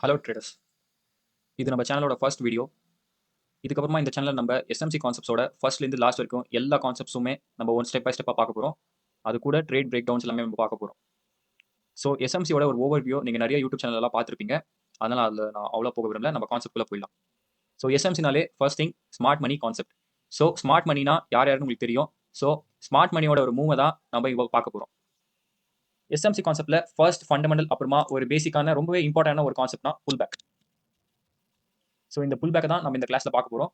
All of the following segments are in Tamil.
Hello traders. இது நம்ம சேனலோட ஃபர்ஸ்ட் வீடியோ. இதுக்கப்புறமா இந்த சேனலில் நம்ம எஸ்எம்சி கான்செப்ட்ஸோட ஃபர்ஸ்ட்லேருந்து லாஸ்ட் வரைக்கும் எல்லா கான்செப்ட்ஸுமே நம்ம ஒன் ஸ்டெப் பை ஸ்டெப்பாக பார்க்க போகிறோம். அது கூட ட்ரேட் பிரேக் டவுன்ஸ் எல்லாமே நம்ம பார்க்க போகிறோம். ஸோ எஸ்எம்சியோட ஒரு ஓவர் வியூ நீங்கள் நிறைய யூடியூப் சேனலெல்லாம் பார்த்துருப்பீங்க. அதனால் அதில் நான் அவ்வளோ போக விரும்பல. நம்ம கான்செப்ட்குள்ளே போயிடலாம். ஸோ எஸ்எம்சினாலே first thing smart money concept. So smart மணினா யார் யாருன்னு உங்களுக்கு தெரியும். ஸோ ஸ்மார்ட் மணியோட ஒரு மூவை தான் நம்ம இப்போ பார்க்க போகிறோம். எஸ்எம்சி கான்செப்ட்ல ஃபர்ஸ்ட் ஃபண்டமெண்டல், அப்புறமா ஒரு பேசிக்கான ரொம்பவே இம்பார்ட்டன்டான ஒரு கான்செப்ட்னா புல் பேக். ஸோ இந்த புல் பேக்கை தான் நம்ம இந்த கிளாஸில் பார்க்க போகிறோம்.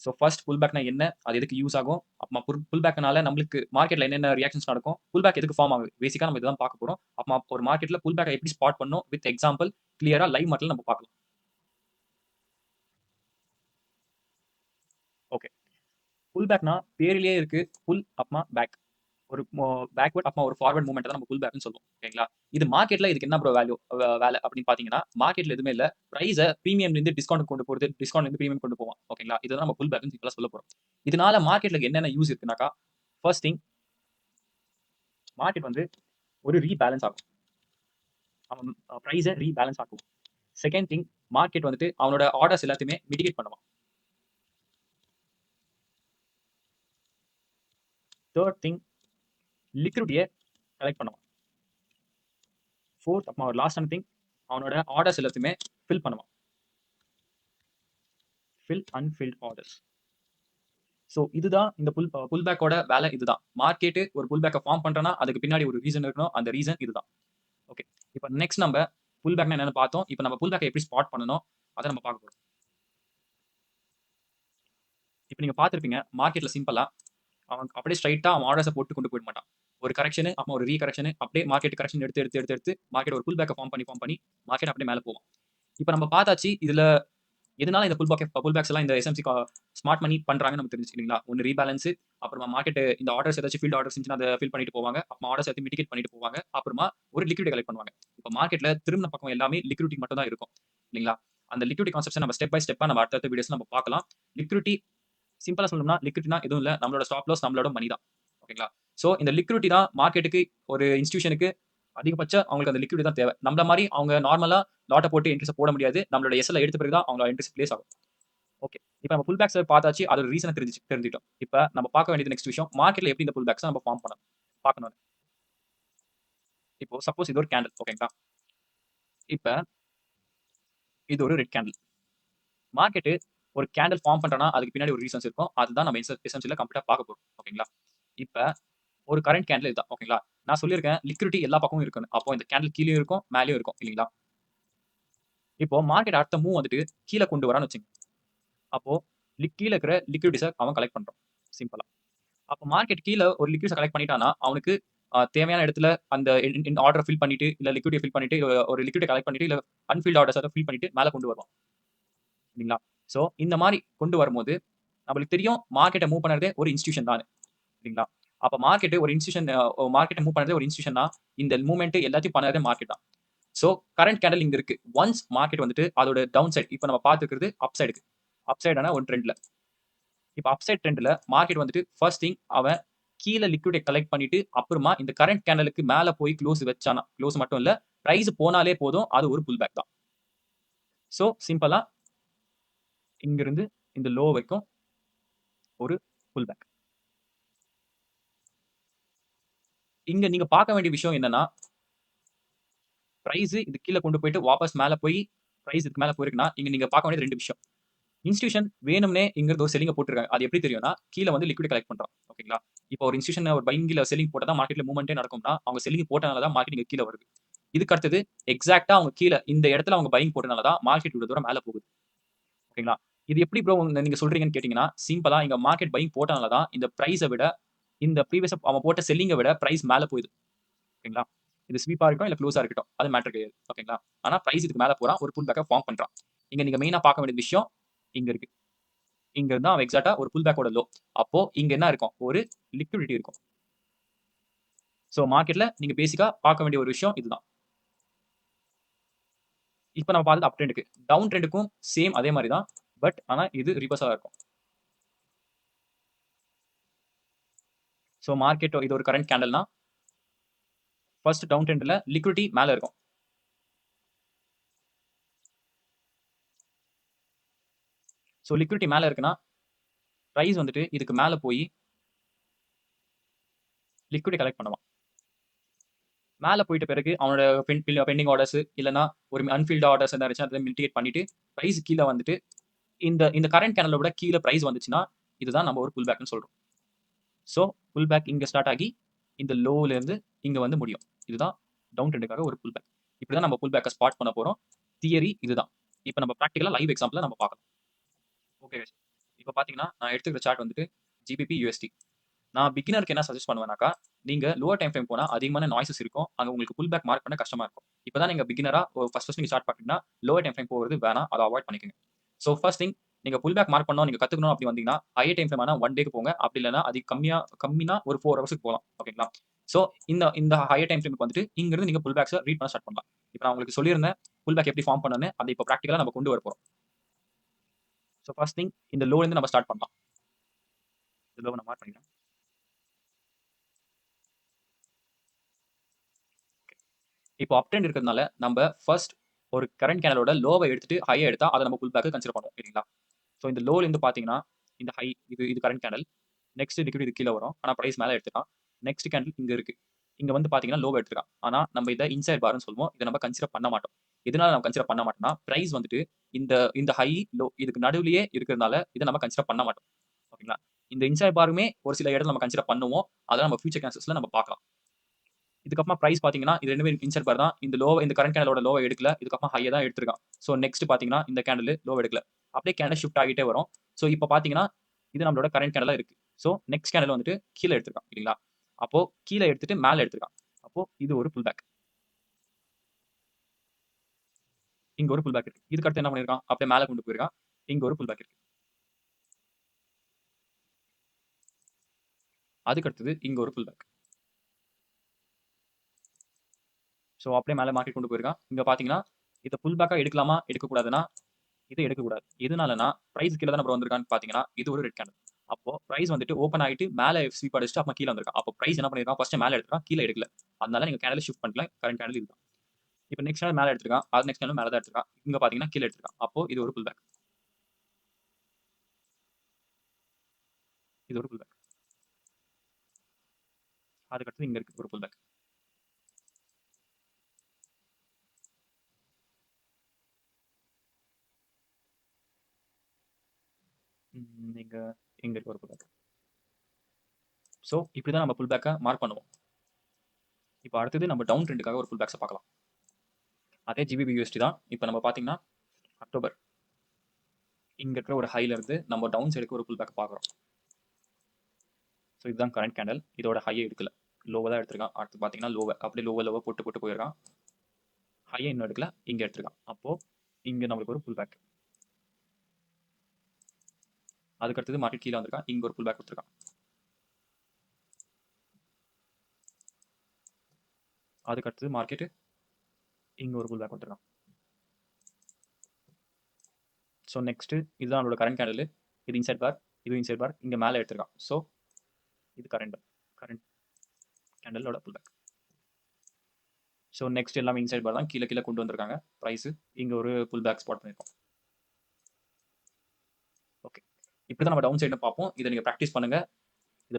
ஸோ ஃபர்ஸ்ட் புல் பேக்னா என்ன, அது எதுக்கு யூஸ் ஆகும், அப்புறமா புல் பேக்னால நம்மளுக்கு மார்க்கெட்ல என்னென்ன ரியாக்ஷன்ஸ் நடக்கும், புல் பேக் எதுக்கு ஃபார்ம் ஆகுது, பேசிக்கா நம்ம இதுதான் பார்க்க போறோம். அப்புறமா ஒரு மார்க்கெட்ல புல் பேக்கை எப்படி ஸ்பாட் பண்ணணும் வித் எக்ஸாம்பிள் கிளியரா லைவ் மாடல் நம்ம பார்க்கலாம். ஓகே, புல் பேக்னா பேரிலேயே இருக்கு. புல் அப்புறமா பேக், ஒரு பேக்வர்ட் அப்புறமா ஒரு ஃபார்வர்ட் மூவ்மெண்ட் தான் நம்ம புல் பேக்னு சொல்லுவோம். ஓகேங்களா. இது மார்க்கெட்ல இதுக்கு என்ன ப்ரோ வேல்யூ வேலை அப்படின்னு பாத்தீங்கன்னா, மார்க்கெட்ல எதுவுமே இல்ல, பிரைஸை பிரீமியம்ல இருந்து டிஸ்கவுண்ட் கொண்டு போறது, டிஸ்கவுண்ட் இருந்து பிரீமியம் கொண்டு போவோம். ஓகேங்களா, இதுதான் நம்ம புல் பேக்னு சிம்பிளா சொல்ல போறோம். இதனால மார்க்கெட்ல என்னென்ன யூஸ் இருக்குனாக்கா, ஃபர்ஸ்ட் திங் மார்க்கெட் வந்து ஒரு ரீபேலன்ஸ் ஆகும். அவன் ப்ரைஸை ரீபேலன்ஸ் ஆக்கும். செகண்ட் திங், மார்க்கெட் வந்துட்டு அவனோட ஆர்டர்ஸ் எல்லாத்தையுமே மிட்டிகேட் பண்ணுவான். தேர்ட் திங், லிக்விடிட்டியை கலெக்ட் பண்ணுவான். ஃபோர்த் அப்புறம் ஒரு லாஸ்டான திங், அவனோட ஆர்டர்ஸ் எல்லாத்தையுமே ஃபில் பண்ணுவான். Fill unfilled orders. ஸோ இதுதான் இந்த புல் பேக்கோட வேலை. இதுதான் மார்க்கெட்டு ஒரு புல் பேக்கை ஃபார்ம் பண்றேன்னா அதுக்கு பின்னாடி ஒரு ரீசன் இருக்கணும். அந்த ரீசன் இதுதான். ஓகே, இப்போ நெக்ஸ்ட் நம்ம புல் பேக்னா என்னன்னு பார்த்தோம். இப்போ நம்ம புல் பேக்கை எப்படி ஸ்பாட் பண்ணணும் அதை நம்ம பார்க்க போறோம். இப்போ நீங்க பார்த்துருப்பீங்க, மார்க்கெட்ல சிம்பிளா அவன் அப்படியே ஸ்ட்ரைட்டா அவன் ஆர்டர்ஸை போட்டு கொண்டு போயிட மாட்டான். ஒரு கரெக்ஷன் அப்புறம் ஒரு ரீகரெக்ஷன், அப்படியே மார்க்கெட் கரெக்ஷன் எடுத்து எடுத்து எடுத்து எடுத்து மார்க்கெட் ஒரு புல் பேக்கை ஃபார்ம் பண்ணி மார்க்கெட் அப்படியே மேலே போகும். இப்போ நம்ம பார்த்தாச்சு இதுல எதனால இந்த புல் பேக்ஸ் எல்லாம் இந்த எஸ்எம்சி ஸ்மார்ட் மணி பண்றாங்கன்னு நமக்கு தெரிஞ்சுக்கிங்களா. ஒன்று ரீபேலன்ஸ், அப்புறமா மார்க்கெட் இந்த ஆர்டர்ஸ் ஏதாச்சும் ஃபீல்ட் ஆர்டர்ஸ் இருந்துச்சுன்னா அதை ஃபில் பண்ணிட்டு போவாங்க. அப்புறம் ஆர்டர்ஸ் எடுத்து மிட்டிகேட் பண்ணிட்டு போவாங்க. அப்புறமா ஒரு லிக்விட் கலெக்ட் பண்ணுவாங்க. இப்போ மார்க்கெட்ல திரும்பின பக்கம் எல்லாமே லிக்விடிட்டி மட்டும் தான் இருக்கும் இல்லைங்களா. அந்த லிக்விடிட்டி கான்செப்ட்ஸ் நம்ம ஸ்டெப் பை ஸ்டெப்பா நம்ம அடுத்த வீடியோஸ் நம்ம பார்க்கலாம். லிக்விடிட்டி சிம்பிளா சொல்லணும்னா, லிக்விடிட்டினா எதுவும் இல்ல, நம்மளோட ஸ்டாப் லாஸ் நம்மளோட மணி தான். ஓகேங்களா. சோ இந்த லிக்விடிட்டி தான் மார்க்கெட்டுக்கு, ஒரு இன்ஸ்டிடியூஷனுக்கு அதிகபட்சம் அவங்களுக்கு அந்த லிக்விடிட்டி தான் தேவை. நம்மள மாதிரி அவங்க நார்மலா லாட்ட போட்டு என்ட்ரிஸ் போட முடியாது. நம்மளோட எஸ்எல் எடுத்த பிறகு தான் அவங்களோட என்ட்ரிஸ் பிளேஸ் ஆகும். ஓகே, இப்போ நம்ம புல் பேக்ஸ் பார்த்தாச்சு, அதோட ரீசனை தெரிஞ்சுட்டோம். இப்போ நம்ம பார்க்க வேண்டியது நெக்ஸ்ட் விஷயம், மார்க்கெட்ல எப்படி இந்த புல் பேக்ஸ் நம்ம ஃபார்ம் பண்ணணும் பார்க்கணும். இப்போ சப்போஸ் இது ஒரு கேண்டில். ஓகேங்களா. இப்போ இது ஒரு ரெட் கேண்டில். மார்க்கெட் ஒரு கேண்டில் ஃபார்ம் பண்றனா அதுக்கு பின்னாடி ஒரு ரீசன்ஸ் இருக்கும். அதுதான் நம்ம எசென்ஷியலா கம்ப்ளீட்டா பார்க்க போறோம். ஓகேங்களா. இப்போ ஒரு கரண்ட் கேண்டில் இதுதான். ஓகேங்களா. நான் சொல்லியிருக்கேன் லிக்விடிட்டி எல்லா பக்கமும் இருக்குன்னு. அப்போ இந்த கேண்டில் கீழயும் இருக்கும், மேலயும் இருக்கும் இல்லைங்களா. இப்போ மார்க்கெட் அடுத்த மூவ் வந்துட்டு கீழ கொண்டு வரான்னு வச்சுங்க. அப்போ கீழ இருக்கிற லிக்விடிட்டிஸ அவன் கலெக்ட் பண்றான் சிம்பிளா. அப்போ மார்க்கெட் கீழ ஒரு லிக்விடிட்டிஸ கலெக்ட் பண்ணிட்டான்னா, அவனுக்கு தேவையான இடத்துல அந்த ஆர்டர ஃபில் பண்ணிட்டு, இல்ல லிக்விடிட்டிய ஃபில் பண்ணிட்டு, ஒரு லிக்விடிட்டிய கலெக்ட் பண்ணிட்டு, இல்ல அன்ஃபில்ட் ஆர்டர்ஸ் அத ஃபில் பண்ணிட்டு மேல கொண்டு வருவான். இல்லைங்களா. சோ இந்த மாரி கொண்டு வரும்போது நம்மளுக்கு தெரியும் மார்க்கெட்ட மூவ் பண்றதே ஒரு இன்ஸ்டிடியூஷன் தான்னு. இல்லைங்களா. அப்ப மார்க்கெட் ஒரு இன்ஸ்டிடியூஷன், மார்க்கெட்ட மூவ் பண்றதே ஒரு இன்ஸ்டிடியூஷன்னா, இந்த மூவ்மெண்ட் எல்லாத்தையும் பண்ணதே மார்க்கெட் தான். சோ கரண்ட் கேண்டில் இங்க இருக்கு. ஒன்ஸ் மார்க்கெட் வந்துட்டு அதோட டவுன் சைடு, இப்ப நம்ம பார்த்துக்கிறது அப் சைடுக்கு. அப் சைடான ஒரு ட்ரெண்ட்ல. இப்ப அப் சைட் ட்ரெண்ட்ல மார்க்கெட் வந்துட்டு ஃபர்ஸ்ட் திங் அவன் கீழ லிக்விடிட்டிய கலெக்ட் பண்ணிட்டு, அப்புறமா இந்த கரண்ட் கேண்டலுக்கு மேல போய் க்ளோஸ் வச்சானா, க்ளோஸ் மட்டும் இல்ல, பிரைஸ் போனாலே போதும், அது ஒரு புல் பேக் தான். சோ சிம்பிளா இங்கிருந்து இந்த லோ வரைக்கும் ஒரு புல் பேக். இங்க நீங்க பார்க்க வேண்டிய விஷயம் என்னன்னா, பிரைஸ் இது கீழ கொண்டு போயிட்டு வாபஸ் மேல போய் பிரைஸ் இதுக்கு மேல போயிருக்குன்னா, இங்க நீங்க பார்க்க வேண்டியது 2 விஷயம். இன்ஸ்டிடியூஷன் வேணும்னே இங்க ஒரு செல்லிங்க போட்டுருக்காங்க. அது எப்படி தெரியும்னா, கீழ வந்து லிக்விட் கலெக்ட் பண்றான். ஓகேங்களா. இப்போ ஒரு இன்ஸ்டிடியூஷன் ஒரு பையிங் இல்ல செல்லிங் போட்டா தான் மார்க்கெட்ல மூவ்மெண்ட்டே நடக்கும்னா, அவங்க செல்லிங் போட்டனால தான் மார்க்கெட் இங்க கீழ வருது. இதுக்கு அடுத்தது எக்ஸாக்ட்டா அவங்க கீழ இந்த இடத்துல அவங்க பையிங் போட்டனால தான் மார்க்கெட் இவ்வளவு தூரம் மேல போகுது. ஓகேங்களா. இது எப்படி ப்ரோ நீங்க சொல்றீங்கன்னு கேட்டீங்கன்னா, சிம்பிளா இங்க மார்க்கெட் பையிங் போட்டனால தான் இந்த பிரைஸ விட, இந்த ப்ரீவியஸா அவன் போட்ட செல்லிங்க விட பிரைஸ் மேல போகுது. ஓகேங்களா. இது ஸ்வீப்பா இருக்கட்டும், இல்ல க்ளோஸா இருக்கட்டும். அது மேட்டர் கிடையாது. ஓகேங்களா. ஆனா பிரைஸ் இதுக்கு மேல போறான். ஒரு புல் பேக்க ஃபார்ம் பண்றான். இங்க நீங்க மெயினா பார்க்க வேண்டிய விஷயம் இங்க இருக்கு. இங்க இருந்தா அவன் எக்ஸாக்ட்டா ஒரு புல் பேக்கோட லோ. அப்போ இங்க என்ன இருக்கும்? ஒரு லிக்விடிட்டி இருக்கும். சோ மார்க்கெட்ல நீங்க பேசிக்கா பார்க்க வேண்டிய ஒரு விஷயம் இதுதான். இப்ப நம்ம பார்த்தது அப் ட்ரெண்ட்க்கு. டவுன் ட்ரெண்ட்க்கும் சேம் அதே மாரி தான். பட் ஆனா இது ரிவர்ஸா இருக்கும். சோ மார்க்கெட் இது ஒரு கரண்ட் கேண்டல்னா, ஃபர்ஸ்ட் டவுன் ட்ரெண்ட்ல லிக்விடிட்டி மேல இருக்கும். ஸோ லிக்விடிட்டி மேல இருக்குன்னா, பிரைஸ் வந்துட்டு இதுக்கு மேல போய் லிக்விடிட்டி கலெக்ட் பண்ணுவான். மேல போயிட்ட பிறகு அவனோட பெண்டிங் ஆர்டர்ஸ் இல்லன்னா ஒரு அன்ஃபில்ட் ஆர்டர்ஸ் இருந்துச்சுன்னா அதை மிட்டிகேட் பண்ணிட்டு பிரைஸ் கீழ வந்துட்டு இந்த இந்த கரண்ட் கேனல விட கீழ பிரைஸ் வந்துச்சுன்னா இதுதான் நம்ம ஒரு புல் பேக்னு சொல்றோம். ஸோ புல் பேக் இங்க ஸ்டார்ட் ஆகி இந்த லோல இருந்து இங்க வந்து முடியும். இதுதான் டவுன் ட்ரெண்டுக்காக ஒரு புல் பேக். இப்படிதான் நம்ம புல் பேக்கை ஸ்பாட் பண்ண போறோம். தியரி இதுதான். இப்போ நம்ம ப்ராக்டிகலா லைவ் எக்ஸாம்பிள் நம்ம பார்க்கலாம். Okay guys. இப்போ பாத்தீங்கன்னா நான் எடுத்துக்கிற சார்ட் வந்துட்டு ஜிபிபி யூஎஸ்டி. நான் பிகினருக்கு என்ன சஜஸ்ட் பண்ணுவேனாக்கா, நீங்க லோவர் டைம் ஃப்ரேம் போனா அதிகமான நாய்ஸஸ் இருக்கும். அங்க உங்களுக்கு புல் பேக் மார்க் பண்ண கஷ்டமா இருக்கும். இப்பதான் நீங்க பிகினரா ஃபர்ஸ்ட் நீங்க ஸ்டார்ட் பண்ணீங்கன்னா லோவர் டைம் ஃப்ரேம் போறது வேணாம். அதை அவாய்ட் பண்ணிக்கோங்க. ஸோ ஃபர்ஸ்ட் திங் நீங்க புல் பேக் மார்க் பண்ணணும் நீங்க கத்துக்கணும் அப்படி வந்தீங்கன்னா ஹையர் டைம் ஃப்ரேம் ஆனா 1 டேக்கு போங்க. அப்படி இல்லைன்னா அது கம்மினா ஒரு 4 ஹவர்ஸ்க்கு போகலாம். ஓகேங்களா? ஸோ இந்த இந்த ஹையர் டைம் ஃப்ரேமுக்கு வந்துட்டு இங்க இருந்து நீங்க புல் பேக்ஸ் ரீட் பண்ண ஸ்டார்ட் பண்ணலாம். இப்போ நான் உங்களுக்கு சொல்லியிருந்தேன் புல் பேக் எப்படி ஃபார்ம் பண்ணணும்னு. அதை இப்போ ப்ராக்டிகலா நம்ம கொண்டு வர போறோம். ஸோ ஃபர்ஸ்ட் திங் இந்த லோல இருந்து நம்ம ஸ்டார்ட் பண்ணலாம். இந்த லோவை நான் மார்க் பண்ணிக்கிறேன். இப்போ அப் ட்ரெண்ட் இருக்கிறதுனால நம்ம ஃபர்ஸ்ட் ஒரு கரண்ட் கேனலோட லோவை எடுத்துட்டு ஹையை எடுத்தா அதை நம்ம புல் பேக் கன்சிடர் பண்ணுவோம். சரிங்களா? ஸோ இந்த லோல இருந்து பாத்தீங்கன்னா இந்த ஹை இது கரண்ட் கேனல். நெக்ஸ்ட் லிக்விட் இது கீழே வரும். ஆனா பிரைஸ் மேல எடுத்துக்கலாம். நெக்ஸ்ட் கேண்டில் இங்க இருக்கு. இங்க வந்து பாத்தீங்கன்னா லோவை எடுத்துக்கலாம். ஆனா நம்ம இதை இன்சைட் பார்னு சொல்லுவோம். இதை நம்ம கன்சிடர் பண்ண மாட்டோம். எதனால நம்ம கன்சிடர் பண்ண மாட்டோம்னா பிரைஸ் வந்துட்டு இந்த இந்த ஹை லோ இதுக்கு நடுவுலயே இருக்கிறதுனால இதை நம்ம கன்சிடர் பண்ண மாட்டோம். ஓகேங்களா? இந்த இன்சைட் பாருமே ஒரு சில இடத்துல நம்ம கன்சிடர் பண்ணுவோம். அதை நம்ம ஃபியூச்சர் கேன்சல்ஸ்ல நம்ம பார்க்கலாம். இதுக்கப்புறமா பிரைஸ் பாத்தீங்கன்னா இது ரெண்டுமே இன்சைட் பார் தான். இந்த கரண்ட் கேண்டலோட லோவை எடுக்கல. இதுக்கப்புறம் ஹையை தான் எடுத்திருக்கான். ஸோ நெக்ஸ்ட் பாத்தீங்கன்னா இந்த கேண்டில் லோ எடுக்கல. அப்படியே கேண்டில் ஷிஃப்ட் ஆகிட்டே வரும். ஸோ இப்போ பாத்தீங்கன்னா இது நம்மளோட கரண்ட் கேண்டலா இருக்கு. ஸோ நெக்ஸ்ட் கேண்டில் வந்துட்டு கீழே எடுத்திருக்கான். இல்லைங்களா? அப்போ கீழே எடுத்துட்டு மேல எடுத்திருக்கான். அப்போ இது ஒரு புல் பேக். இங்க ஒரு புல் பேக் இருக்கு. இதுக்கு அடுத்து என்ன பண்ணிருக்கான்? அப்படியே மேல கொண்டு போயிருக்கான். இங்க ஒரு புல் பேக் இருக்கு. அதுக்கு அடுத்தது இங்க ஒரு புல் பேக். ஸோ அப்படியே மேல மார்க்கெட் கொண்டு போயிருக்கான். இங்க பாத்தீங்கன்னா இதை புல் பேக்கா எடுக்கலாமா எடுக்கக்கூடாதுன்னா இதை எடுக்கக்கூடாது. எதனாலனா பிரைஸ் கீழே தான் வந்திருக்கான்னு பாத்தீங்கன்னா இது ஒரு ரெட் கேண்டில். அப்போ பிரைஸ் வந்துட்டு ஓப்பன் ஆயிட்டு மேல ஸ்வீப் அடிச்சுட்டு அப்ப கீழே வந்திருக்கான். அப்போ பிரைஸ் என்ன பண்ணிருக்கான்? ஃபர்ஸ்ட் மேல எடுத்துருக்கான். கீழே எடுக்கல. அதனால நீங்க கேண்டில் ஷிஃப்ட் பண்ணிக்கலாம். கரண்ட் கேண்டில் இதுதான். இப்போ நெக்ஸ்ட் கேண்டில் மேல எடுத்திருக்கான். அது நெக்ஸ்ட் கேண்டில் மேல தான் எடுத்திருக்கான். இங்க பாத்தீங்கன்னா கீழே எடுத்திருக்கான். அப்போ இது ஒரு புல் பேக். இது ஒரு புல் பேக். அதுக்கடுத்து இங்க இருக்கு ஒரு புல் பேக். இங்க இங்க இருக்கு ஒரு புல் பேக். ஸோ இப்படிதான் நம்ம புல் பேக்கை மார்க் பண்ணுவோம். இப்போ அடுத்தது நம்ம டவுன் ட்ரெண்டுக்காக ஒரு புல் பேக்ஸை பார்க்கலாம். அதே ஜிபிபி யூஎஸ்டி தான். இப்போ நம்ம பாத்தீங்கன்னா அக்டோபர் இங்க இருக்கிற ஒரு ஹைல இருந்து நம்ம டவுன் சைடுக்கு ஒரு புல் பேக் பார்க்குறோம். ஸோ இதுதான் கரண்ட் கேண்டல். இதோட ஹையை எடுக்கல. லோவை தான் எடுத்திருக்கான். அடுத்து பார்த்தீங்கன்னா லோவை அப்படியே லோவை போட்டு போட்டு போயிருக்கான். ஹையை இன்னும் எடுக்கல. இங்கே எடுத்திருக்கான். அப்போ இங்கே நம்மளுக்கு ஒரு புல் பேக். அதுக்கு அடுத்தது மார்க்கெட் கீழே வந்திருக்கான். இங்கே ஒரு புல் பேக் கொடுத்துருக்கான். அதுக்கு அடுத்தது மார்க்கெட் இங்கே ஒரு புல் பேக் கொடுத்துருக்கான். ஸோ நெக்ஸ்ட் இதுதான் நம்மளோட கரண்ட் கேண்டல். இது இன்சைட் பார், இது இன்சைட் பார். இங்கே மேலே எடுத்திருக்கான். ஸோ இது கரண்ட் கேண்டலோட புல் பேக். ஸோ நெக்ஸ்ட் எல்லாமே இன்சைட் பார் தான். கீழே கீழே கொண்டு வந்திருக்காங்க ப்ரைஸ். இங்கே ஒரு புல் பேக் ஸ்பாட் பண்ணியிருக்கோம். ஓகே, இப்படி தான் நம்ம டவுன் சைடு பார்ப்போம். இதை நீங்கள் ப்ராக்டிஸ் பண்ணுங்க. இதை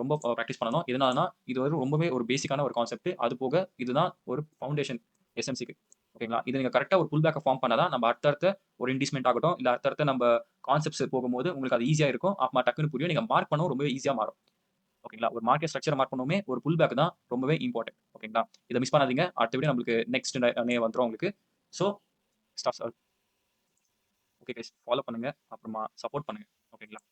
ரொம்ப ப்ராக்டிஸ் பண்ணணும். எதனாலனா இது ஒரு ரொம்பவே ஒரு பேசிக்கான ஒரு கான்செப்ட். அது போக இதுதான் ஒரு ஃபவுண்டேஷன் எஸ்எம்சிக்கு. ஓகேங்களா? இது நீங்க கரெக்டா ஒரு புல் பேக்கை ஃபார்ம் பண்ணாதான் நம்ம அடுத்தடுத்த ஒரு இன்டிஸ்மெண்ட் ஆகட்டும், இல்ல அடுத்தடுத்த நம்ம கான்செப்ட்ஸ் போகும்போது உங்களுக்கு அது ஈஸியா இருக்கும். அப்ப டக்குன்னு புரியும். நீங்க மார்க் பண்ணவும் ரொம்பவே ஈஸியா மாறும். ஓகேங்களா? ஒரு மார்க்கெட் ஸ்ட்ரக்சர் மார்க் பண்ணவுமே ஒரு புல் பேக் தான் ரொம்பவே இம்பார்ட்டன்ட். ஓகேங்களா? இதை மிஸ் பண்ணாதீங்க. அடுத்த வீடியோ நம்மளுக்கு நெக்ஸ்ட் வந்துரும் உங்களுக்கு. So start. Okay guys, follow பண்ணுங்க. அப்புறமா சப்போர்ட் பண்ணுங்க. ஓகேங்களா?